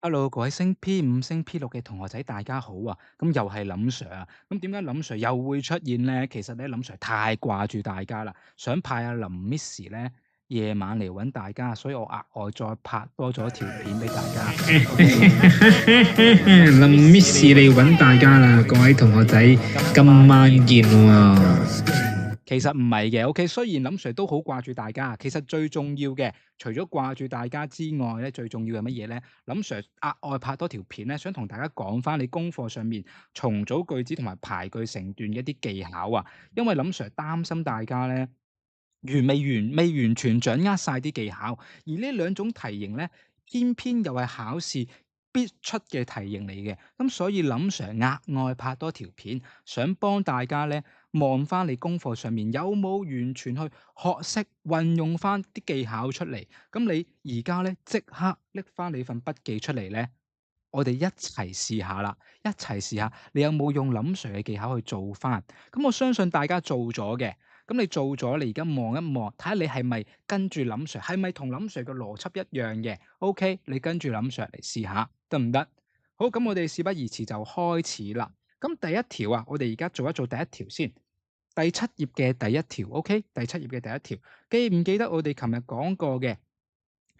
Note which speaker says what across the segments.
Speaker 1: Hello，各位升 P5、升 P6嘅同學仔，大家好啊！咁又係林 Sir 啊！咁點解林 Sir 又會出現咧？其實咧，林 Sir 太掛住大家啦，想派阿林 Miss 咧夜晚嚟揾大家，所以我額外再拍多咗條片俾大家。OK，
Speaker 2: 林 Miss 嚟揾大家啦，各位同學仔，今晚見喎。
Speaker 1: 其實唔係嘅，OK。雖然林 Sir 都好掛住大家，其實最重要嘅，除咗掛住大家之外咧，最重要係乜嘢咧？林 Sir 額外拍多條片咧，想同大家講翻你功課上面重組句子同埋排句成段嘅一啲技巧啊。因為林 Sir 擔心大家咧未完全掌握晒啲技巧，而呢兩種題型咧，偏偏又係考試必出嘅題型嚟嘅。咁所以林 Sir 額外拍多條片，想幫大家咧望翻你功課上面有冇完全去學識運用翻啲技巧出嚟。咁你而家咧即刻拎翻你份筆記出嚟咧，我哋一齊試下啦，一齊試下你有冇用林 Sir 嘅技巧去做翻。咁我相信大家做咗嘅。咁你做咗，你而家望一望，睇下你係咪跟住林 Sir，係咪同林 Sir 嘅邏輯一樣嘅？OK，你跟住林 Sir 嚟試下，得唔得？好，咁我哋事不宜遲就開始啦。咁第一條啊，我哋而家做一做第一條先。第七頁嘅第一條，OK，第七頁嘅第一條，記唔記得我哋琴日講過嘅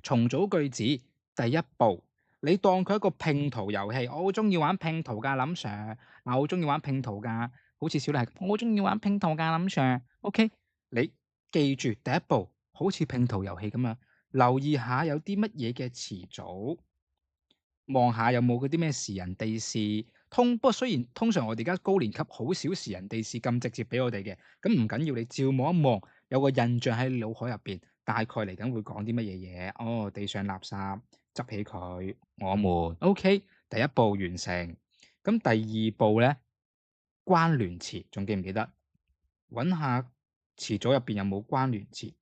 Speaker 1: 重組句子第一步？你當佢一個拼圖遊戲，我好中意玩拼圖㗎，林 Sir，我好中意玩拼圖㗎。好似小麗係，我好中意玩拼圖㗎，林 Sir。OK，你記住第一步，好似拼圖遊戲咁樣，留意下有啲乜嘢嘅詞組，望下有冇嗰啲咩時人地事。不過雖然通常我哋而家高年級好少時人地事咁直接俾我哋嘅，咁唔緊要，你照望一望，有個印象喺腦海入邊，大概嚟緊會講啲乜嘢嘢。哦，地上垃圾，執起佢，我們 OK，第一步完成。咁第二步咧，關聯詞仲記唔記得？揾下詞組入邊有冇關聯詞。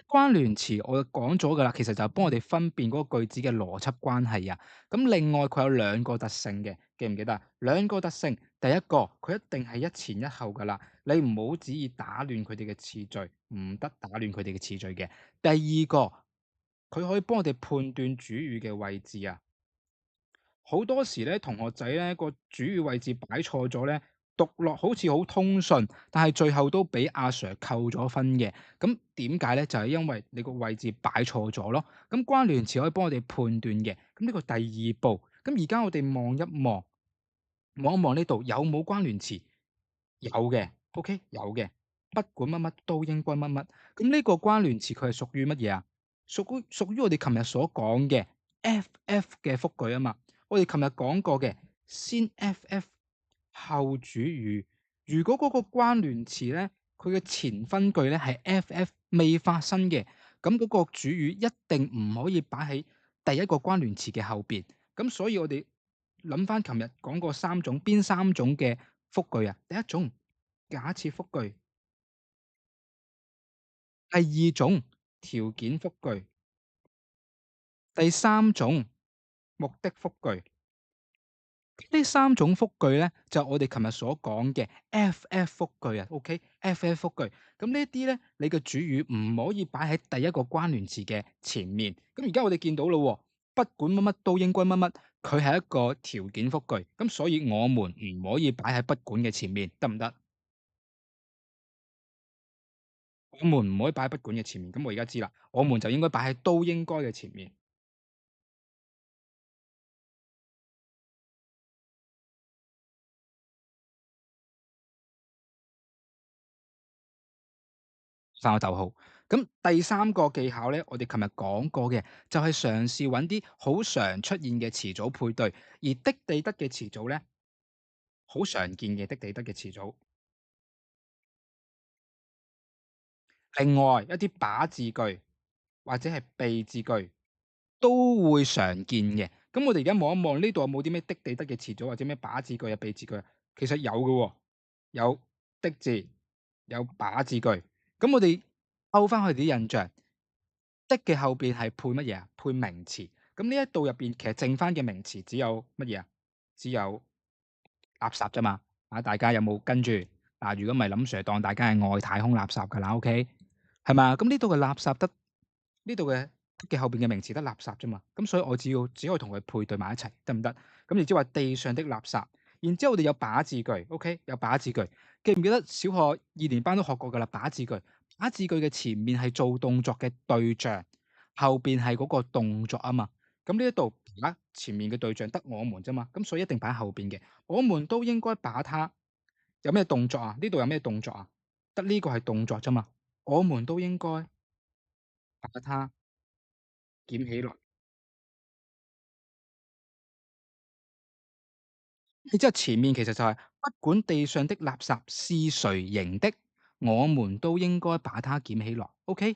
Speaker 1: 關聯詞我講咗㗎啦，其實就係幫我哋分辨嗰個句子嘅邏輯關係啊。咁另外佢有兩個特性嘅，記唔記得啊？兩個特性，第一個佢一定係一前一後㗎啦，你唔好旨意打亂佢哋嘅次序，唔得打亂佢哋嘅次序嘅。第二個，佢可以幫我哋判斷主語嘅位置啊。好多時咧，同學仔咧個主語位置擺錯咗咧，讀落好似好通順，但係最後都俾阿 Sir 扣咗分嘅。咁點解咧？就係因為你個位置擺錯咗咯。咁關聯詞可以幫我哋判斷嘅。咁呢個第二步。咁而家我哋望一望，望一望呢度有冇關聯詞？有嘅，OK，有嘅。不管乜乜都應該乜乜。咁呢個關聯詞佢係屬於乜嘢啊？屬於我哋琴日所講嘅 FF 嘅複句啊嘛。我哋琴日講過嘅，先 FF 後主語。如果嗰個關聯詞咧，佢嘅前分句咧係 FF 未發生嘅，咁嗰個主語一定唔可以擺喺第一個關聯詞嘅後邊。咁所以我哋諗翻琴日講過三種，邊三種嘅複句啊？第一種假設複句，第二種條件複句，第三種目的複句。呢三種複句咧，就我哋琴日所講嘅 FF 複句啊，OK，FF 複句。咁呢啲咧，你嘅主語唔可以擺喺第一個關聯詞嘅前面。咁而家我哋見到咯，不管乜乜都應該乜乜，佢係一個條件複句。咁所以我們唔可以擺喺不管嘅前面，得唔得？我們唔可以擺喺不管嘅前面。咁我而家知啦，我們就應該擺喺都應該嘅前面。三個逗號。咁第三個技巧咧，我哋琴日講過嘅，就係嘗試揾啲好常出現嘅詞組配對，而的地得嘅詞組咧，好常見嘅的地得嘅詞組。另外一啲把字句或者係被字句都會常見嘅。咁我哋而家望一望呢度有冇啲咩的地得嘅詞組或者咩把字句啊、被字句啊？其實有嘅喎，有的字，有把字句。咁我哋勾翻佢哋啲印象。的嘅後邊係配乜嘢啊？配名詞。咁呢一度入邊其實剩翻嘅名詞只有乜嘢啊？只有垃圾啫嘛。啊，大家有冇跟住？嗱，如果唔係林 Sir 當大家係外太空垃圾㗎啦，OK，係嘛？咁呢度嘅垃圾得呢度嘅後邊嘅名詞得垃圾啫嘛，咁所以我只可以同佢配對埋一齊，得唔得？咁然之後話地上的垃圾，然之後我哋有把字句，OK，有把字句，記唔記得小學二年班都學過㗎啦？把字句，把字句嘅前面係做動作嘅對象，後邊係嗰個動作啊嘛。咁呢一度前面嘅對象得我們啫嘛，咁所以一定擺喺後邊嘅。我們都應該把它有咩動作啊？呢度有咩動作啊？得呢個係動作啫嘛，我們都應該把它撿起來。然之後前面其實就係、不管地上的垃圾是誰扔的，我們都應該把它撿起來。OK，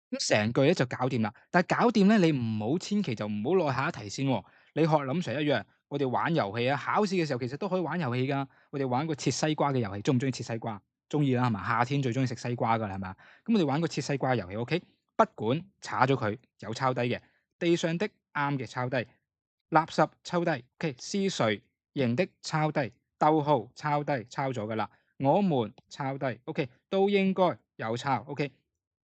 Speaker 1: 咁成句咧就搞掂啦。但係搞掂咧，你唔好千祈就唔好落下一題先喎。你學林 Sir 一樣，我哋玩遊戲啊，考試嘅時候其實都可以玩遊戲㗎。我哋玩個切西瓜嘅遊戲，中唔中意切西瓜？中意啦，係嘛？夏天最中意食西瓜㗎啦，係嘛？咁我哋玩個切西瓜遊戲，OK，不管查咗佢有抄低嘅，地上的啱嘅抄低，垃圾抄低，OK，是誰型的抄低，逗號抄低，抄咗㗎啦。我們抄低，OK，都應該有抄，OK。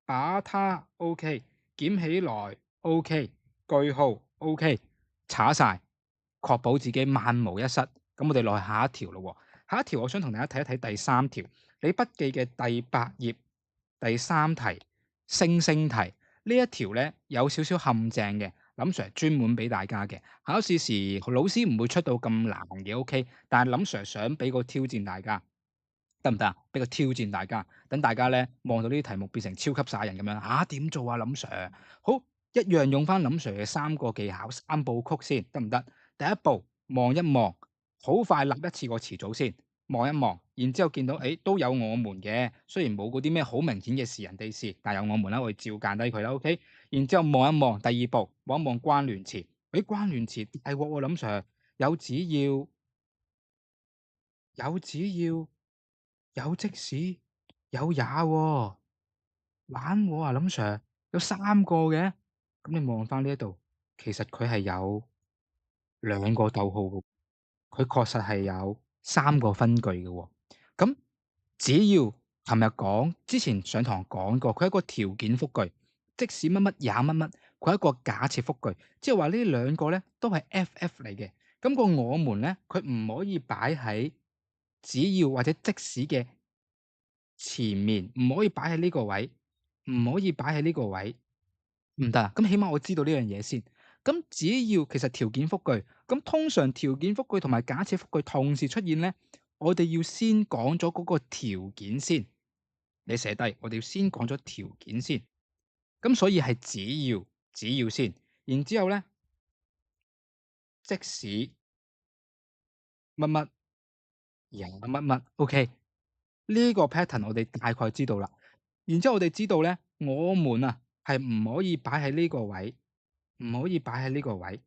Speaker 1: 把它 OK，撿起來 OK，句號 OK，查晒，確保自己萬無一失。咁我哋落去下一條咯喎，下一條我想同大家睇一睇第三條，你筆記嘅第8頁第3題星星題呢一條咧有少少陷阱嘅，林 Sir 專門俾大家嘅。考試時老師唔會出到咁難嘅 OK，但係林 Sir 想俾個挑戰大家。得唔得啊？俾個挑戰大家，等大家咧望到呢啲題目變成超級殺人咁樣嚇點做啊？林 Sir，好一樣用翻林 Sir 嘅3個技巧3部曲先，得唔得？第一步望一望，好快立一次個詞組先，望一望，然之後見到都有我們嘅，雖然冇嗰啲咩好明顯嘅是人哋事，但有我們啦，我哋照間低佢啦，OK。然之後望一望，第二步望一望關聯詞，關聯詞係喎，林 Sir 有只要有只要。有即使，有也喎，玩喎啊，林 Sir，有3個嘅。咁你望翻呢一度，其實佢係有2個逗號嘅，佢確實係有3個分句嘅喎。咁只要琴日之前上堂講過，佢係一個條件複句，即使乜乜也乜乜，佢係一個假設複句，即係話呢2個咧都係 FF 嚟嘅。咁個我們咧，佢唔可以擺喺只要或者即使嘅前面，唔可以擺喺呢個位，唔可以擺喺呢個位，唔得啊！咁起碼我知道呢樣嘢先。咁只要其實條件複句，咁通常條件複句同埋假設複句同時出現咧，我哋要先講咗嗰個條件先。你寫低，我哋要先講咗條件先。咁所以係只要先，然之後咧，即使乜乜也乜乜，OK，呢個 pattern 我哋大概知道啦。然之後我哋知道咧，我們啊係唔可以擺喺呢個位，唔可以擺喺呢個位，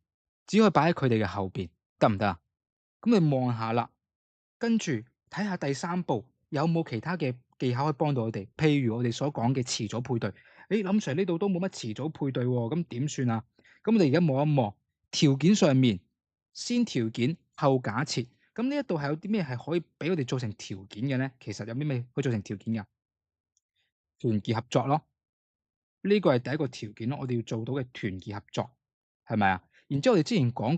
Speaker 1: 只可以擺喺佢哋嘅後邊，得唔得啊？咁你望下啦，跟住睇下第3步有冇其他嘅技巧可以幫到我哋。譬如我哋所講嘅詞組配對，林 Sir 呢度都冇乜詞組配對喎，咁點算啊？咁我哋而家望一望條件上面，先條件後假設。咁呢一度係有啲咩係可以俾我哋做成條件嘅咧？其實有啲咩可以做成條件㗎？團結合作咯。呢個係第一個條件咯，我哋要做到嘅團結合作，係咪啊？然之後我哋之前講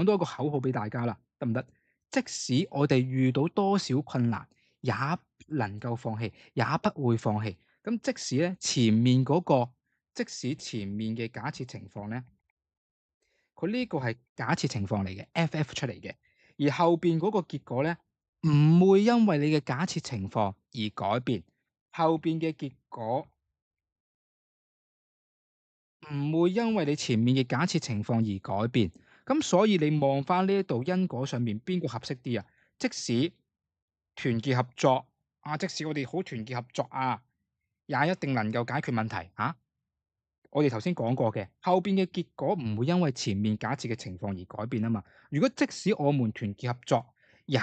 Speaker 1: 多一個口號俾大家啦，得唔得？即使我哋遇到多少困難，也不能夠放棄，也不會放棄。咁即使咧前面嗰個，即使前面嘅假設情況咧，佢呢個係假設情況嚟嘅，FF 出嚟嘅，而後邊嗰個結果咧，唔會因為你嘅假設情況而改變，後邊嘅結果。唔會因為你前面嘅假設情況而改變，咁所以你望翻呢一度因果上面邊個合適啲啊？即使團結合作啊，即使我哋好團結合作啊，也一定能夠解決問題啊！我哋頭先講過嘅，後邊嘅結果唔會因為前面假設嘅情況而改變啊嘛。如果即使我們團結合作，也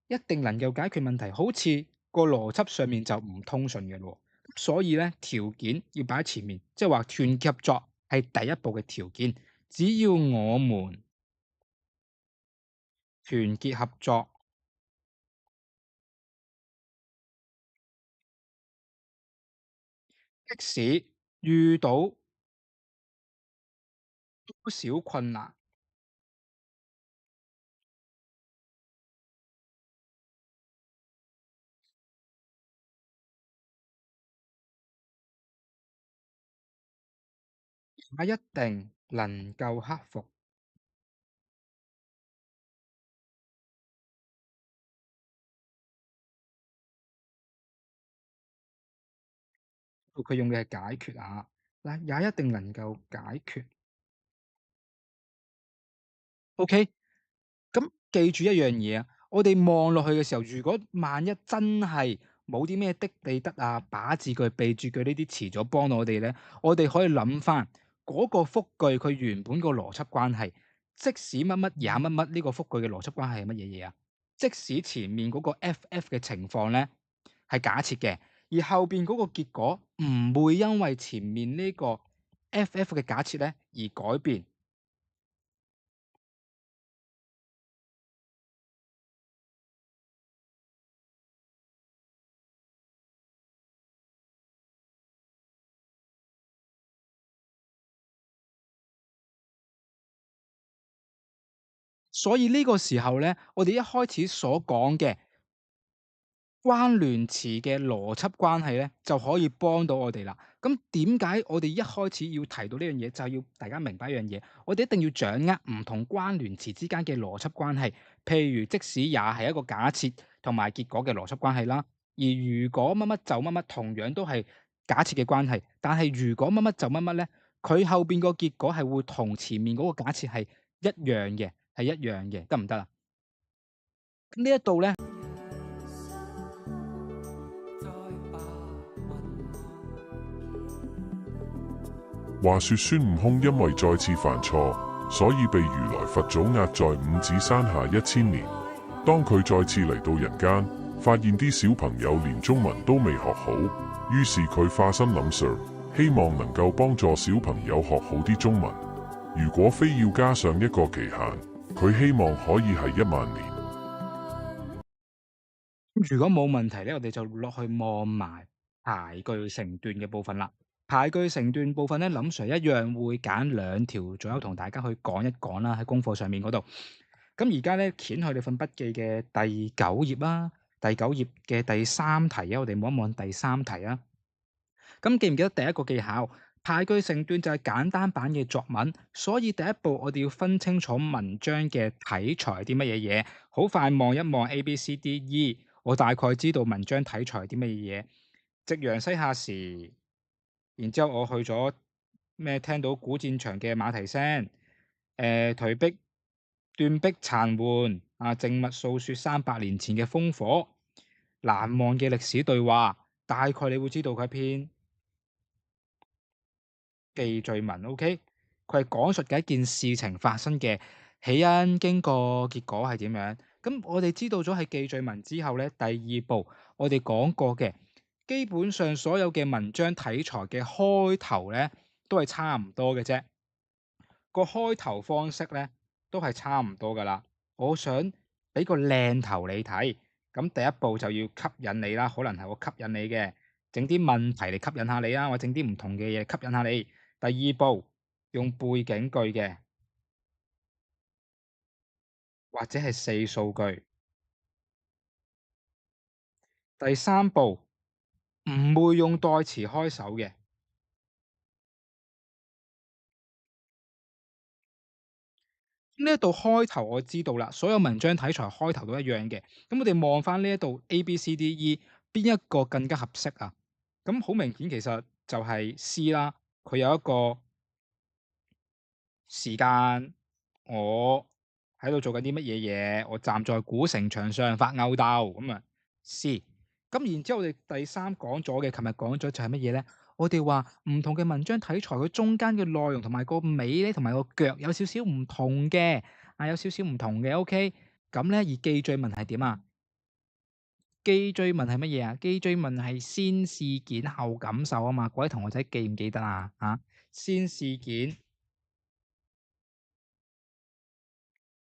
Speaker 1: 一定能夠解決問題，好似個邏輯上面就唔通順嘅咯喎。所以咧條件要擺喺前面，即係話團結合作係第一步嘅條件。只要我們團結合作，即使遇到多少困難，也一定能夠克服。佢用嘅係解決啊，嗱也一定能夠解決。OK，咁記住一樣嘢啊，我哋望落去嘅時候，如果萬一真係冇啲咩的地得啊、把字句、備注句呢啲詞咗幫到我哋咧，我哋可以諗翻嗰個複句佢原本個邏輯關係，即使乜乜也乜乜呢個複句嘅邏輯關係係乜嘢嘢啊？即使前面嗰個 FF 嘅情況咧係假設嘅，而後邊嗰個結果唔會因為前面呢個 FF 嘅假設咧而改變。所以呢個時候咧，我哋一開始所講嘅關聯詞嘅邏輯關係咧，就可以幫到我哋啦。咁點解我哋一開始要提到呢樣嘢，就係要大家明白一樣嘢，我哋一定要掌握唔同關聯詞之間嘅邏輯關係。譬如即使也係一個假設同埋結果嘅邏輯關係啦。而如果乜乜就乜乜，同樣都係假設嘅關係。但係如果乜乜就乜乜咧，佢後邊個結果係會同前面嗰個假設係一樣嘅，係一樣嘅，得唔得啊？呢一度咧。
Speaker 3: 話說孫悟空因為再次犯錯，所以被如來佛祖壓在五指山下1000年。當佢再次嚟到人間，發現啲小朋友連中文都未學好，於是佢化身林 Sir，希望能夠幫助小朋友學好啲中文。如果非要加上一個期限，佢希望可以係10000年。
Speaker 1: 如果冇問題咧，我哋就落去望埋排句成段嘅部分啦。排句成段部分咧，林 Sir 一樣會揀2條左右同大家去講一講啦，喺功課上面嗰度。咁而家咧，掀去你份筆記嘅第9頁啦，第9頁嘅第3題啊，我哋望一望第3題啊。咁記唔記得第一個技巧？排句成段就係簡單版嘅作文，所以第一步我哋要分清楚文章嘅題材係啲乜嘢嘢。好快望一望 A、B、C、D、E，我大概知道文章題材係啲乜嘢嘢。夕陽西下時，然之後我去咗咩？聽到古戰場嘅馬蹄聲，頹壁斷壁殘垣啊，靜默訴說300年前嘅烽火，難忘嘅歷史對話，大概你會知道佢一篇記敘文。OK，佢係講述嘅一件事情發生嘅起因、經過、結果係點樣。咁我哋知道咗係記敘文之後咧，第2步我哋講過嘅，基本上所有嘅文章題材嘅開頭咧都係差唔多嘅啫。個開頭方式咧都係差唔多噶啦。我想俾個靚頭你睇，咁第一步就要吸引你啦，可能係我吸引你嘅，整啲問題嚟吸引下你啦，或整啲唔同嘅嘢吸引下你。第2步用背景句嘅，或者係4數句。第3步唔會用代詞開首嘅。呢一度開頭我知道啦，所有文章題材開頭都一樣嘅。咁我哋望翻呢一度 A、B、C、D、E 邊一個更加合適啊？咁好明顯其實就係 C 啦，佢有一個時間，我喺度做緊啲乜嘢嘢，我站在古城牆上發吽斗咁啊 C。咁然之後我哋第3講咗嘅，琴日講咗就係乜嘢咧？我哋話唔同嘅文章題材，佢中間嘅內容同埋個尾咧，同埋個腳有少少唔同嘅，啊有少少唔同嘅。OK，咁咧而記敘文係點啊？記敘文係乜嘢啊？記敘文係先事件後感受啊嘛，各位同學仔記唔記得啊？嚇，先事件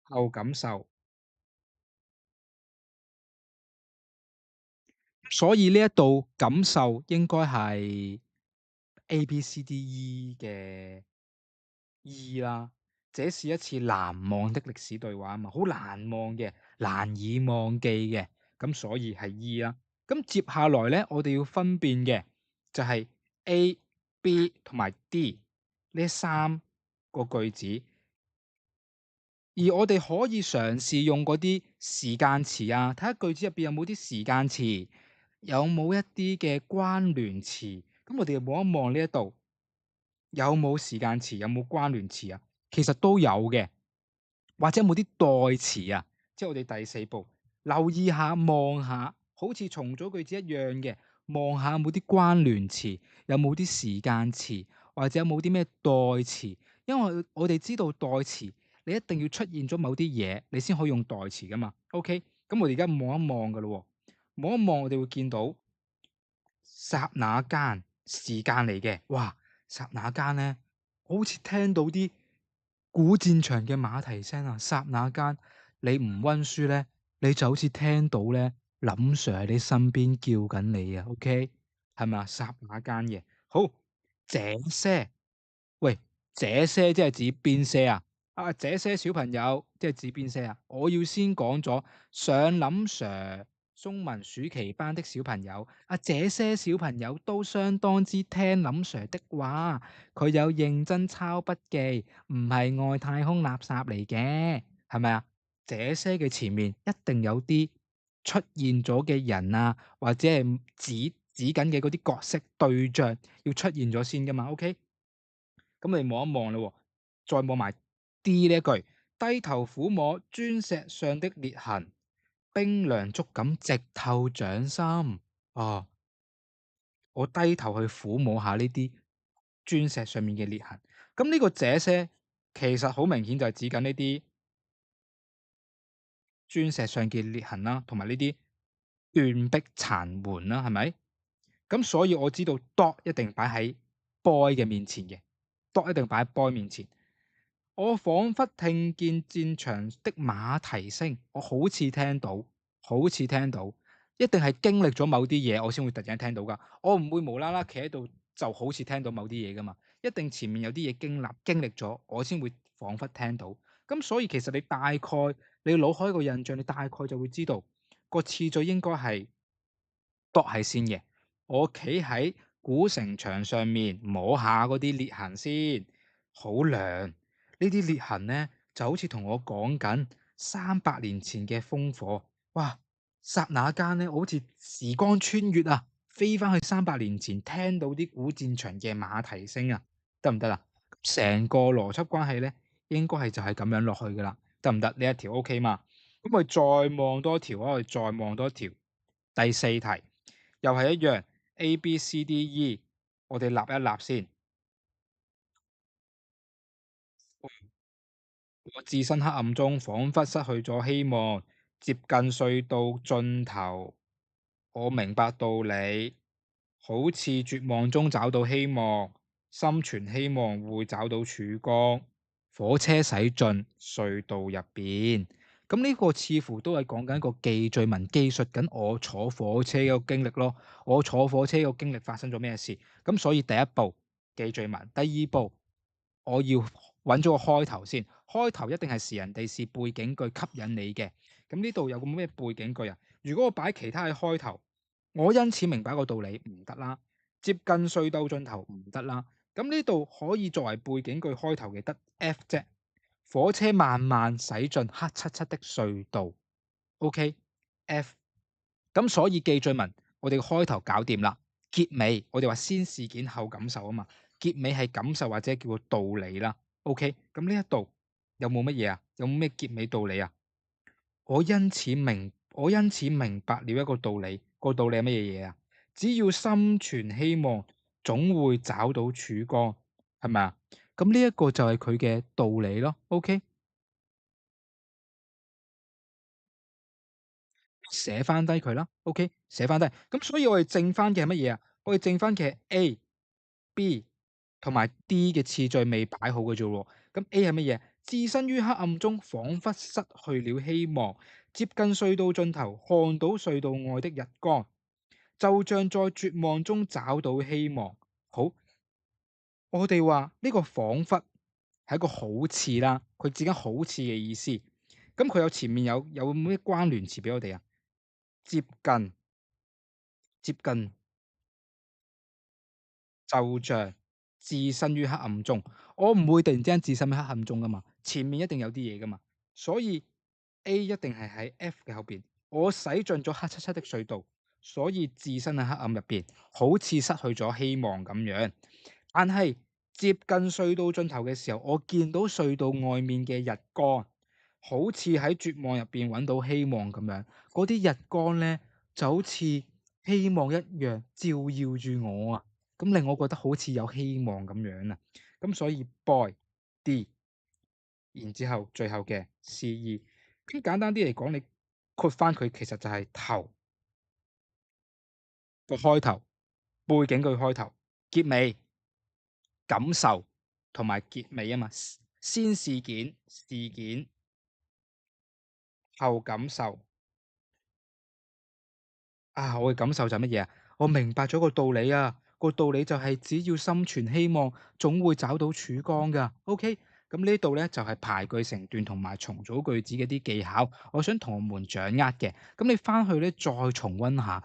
Speaker 1: 後感受，所以呢一度感受應該係 A、B、C、D、E 嘅 E 啦。這是一次難忘的歷史對話啊嘛，好難忘嘅，難以忘記嘅，咁所以係 E 啦。咁接下來咧，我哋要分辨嘅就係 A、B 同埋 D 呢三個句子，而我哋可以嘗試用嗰啲時間詞啊，睇下句子入邊有冇啲時間詞，有冇一啲嘅關聯詞。咁我哋望一望呢一度有冇時間詞，有冇關聯詞啊？其實都有嘅。或者有冇啲代詞啊？即係我哋第四步，留意下、望下，好似重組句子一樣嘅，望下有冇啲關聯詞，有冇啲時間詞，或者有冇啲咩代詞。因為我哋知道代詞，你一定要出現咗某啲嘢，你先可以用代詞噶嘛。OK，咁我哋而家望一望噶咯，望一望我哋會見到霎那間時間嚟嘅，哇！霎那間咧，好似聽到啲古戰場嘅馬蹄聲啊！霎那間，你唔温書咧，你就好似聽到咧林 Sir 喺你身邊叫緊你啊！OK，係咪啊？霎那間嘅，好，這些，喂，這些即係指邊些啊？啊，這些小朋友即係指邊些啊？我要先講咗上林 Sir 中文暑期班的小朋友，啊，這些小朋友都相當之聽林 Sir 的話，佢有認真抄筆記，唔係外太空垃圾嚟嘅，係咪啊？這些嘅前面一定有啲出現咗嘅人啊，或者係指緊嘅嗰啲角色對象要出現咗先噶嘛？OK，咁你望一望咯，再望埋 D 呢一句，低頭撫摸磚石上的裂痕。冰涼觸感直透掌心。哦，我低頭去撫摸下呢啲磚石上面嘅裂痕。咁呢個這些其實好明顯就係指緊呢啲磚石上嘅裂痕啦，同埋呢啲斷壁殘垣啦，係咪？咁所以我知道 dot 一定擺喺 boy 嘅面前嘅，dot 一定擺喺 boy 面前。我彷彿聽見戰場的馬蹄聲，我好似聽到，好似聽到，一定係經歷咗某啲嘢，我先會突然間聽到㗎。我唔會無啦啦企喺度就好似聽到某啲嘢㗎嘛，一定前面有啲嘢經歷咗，我先會彷彿聽到。咁所以其實你大概你腦海個印象，你大概就會知道個次序應該係 dot 係先嘅。我企喺古城牆上面摸下嗰啲裂痕先，好涼。呢啲裂痕咧，就好似同我講緊300年前嘅烽火。哇！霎那間咧，我好似時光穿越啊，飛翻去300年前，聽到啲古戰場嘅馬蹄聲啊，得唔得啊？成個邏輯關係咧，應該係就係咁樣落去噶啦，得唔得？呢一條 OK 嘛？咁我哋再望多條啊，我哋再望多條。第四題又係一樣 A、B、C、D、E，我哋立一立先。我置身黑暗中，彷彿失去咗希望，接近隧道盡頭。我明白道理，好似絕望中找到希望，心存希望會找到曙光。火車駛進隧道入邊，咁呢個似乎都係講緊一個記敘文，記述緊我坐火車嘅經歷咯。我坐火車嘅經歷發生咗咩事？咁所以第一步記敘文，第二步我要揾咗個開頭先。開頭一定係時人地事背景句吸引你嘅。咁呢度有個咩背景句啊？如果我擺其他嘅開頭，我因此明白個道理唔得啦。接近隧道盡頭唔得啦。咁呢度可以作為背景句開頭嘅得 F 啫。火車慢慢駛進黑漆漆的隧道。OK，F。咁所以記敘文，我哋個開頭搞掂啦。結尾我哋話先事件後感受啊嘛。結尾係感受或者叫做道理啦。OK，咁呢一度有冇乜嘢啊？有冇咩結尾道理啊？我因此明白了一個道理，個道理係乜嘢嘢啊？只要心存希望，總會找到曙光，係咪啊？咁呢一個就係佢嘅道理咯。OK，寫翻低佢啦，OK，寫翻低。咁所以我哋剩翻嘅係乜嘢啊？我哋剩翻嘅係 A、B 同埋 D 嘅次序未擺好嘅啫喎。咁 A 係乜嘢？置身於黑暗中，彷彿失去了希望，接近隧道盡頭，看到隧道外的日光，就像在絕望中找到希望。好，我哋話呢個彷彿係一個好似啦，佢之間好似嘅意思。咁佢有前面有咩關聯詞俾我哋啊？接近，接近，就像置身於黑暗中。我唔會突然之間置身於黑暗中噶嘛，前面一定有啲嘢噶嘛。所以 A 一定係喺 F 嘅後邊。我駛進咗黑漆漆的隧道，所以置身喺黑暗入邊，好似失去咗希望咁樣。但係接近隧道盡頭嘅時候，我見到隧道外面嘅日光，好似喺絕望入邊揾到希望咁樣。嗰啲日光咧，就好似希望一樣照耀住我啊！咁令我覺得好似有希望咁樣啊！咁所以 boy D，然之後最後嘅 CE。咁簡單啲嚟講，你括翻佢其實就係頭個開頭，背景句開頭，結尾感受同埋結尾啊嘛。先事件後感受。啊！我嘅感受就係乜嘢啊？我明白咗個道理啊！個道理就係只要心存希望，總會找到曙光㗎。OK，咁呢度咧就係排句成段同埋重組句子嘅啲技巧，我想同學們掌握嘅。咁你翻去咧再重溫下。